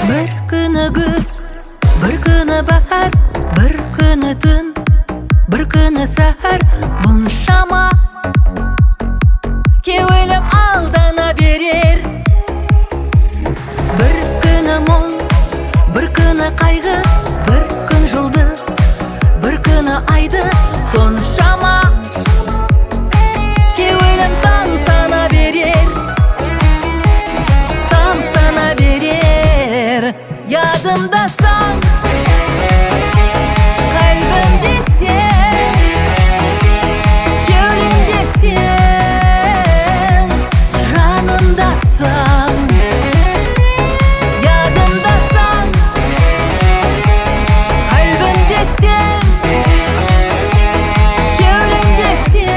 Bir күні күз, bir күні bahar, bir күні түн, bir күні сәхәр. Бұншама кеуілім алдана берер. Bir күні мұң, bir күні қайғы, bir күн жұлдыз, bir күні айды. Соншама кеуілім таң сана берер, таң сана берер. Yadımdasan, kalbimdesin, gönlümdesin, canımdasan. Yadımdasan, kalbimdesin, gönlümdesin,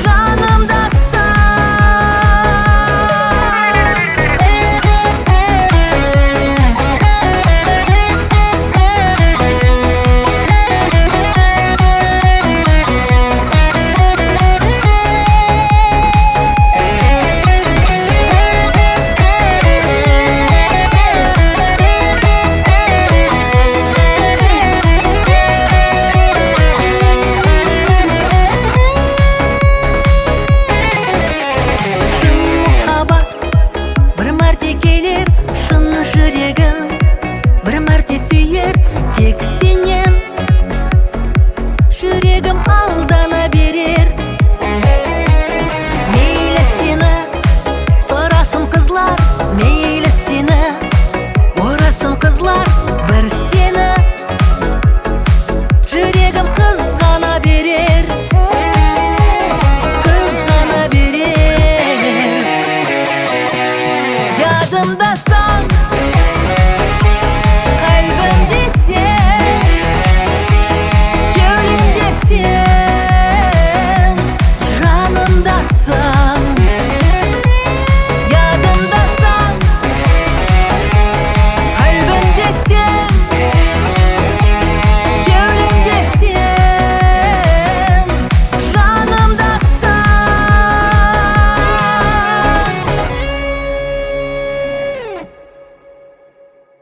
canımdasan. Шын жүрегім бір мәрте сүйер, тек сенен жүрегім алдана берер.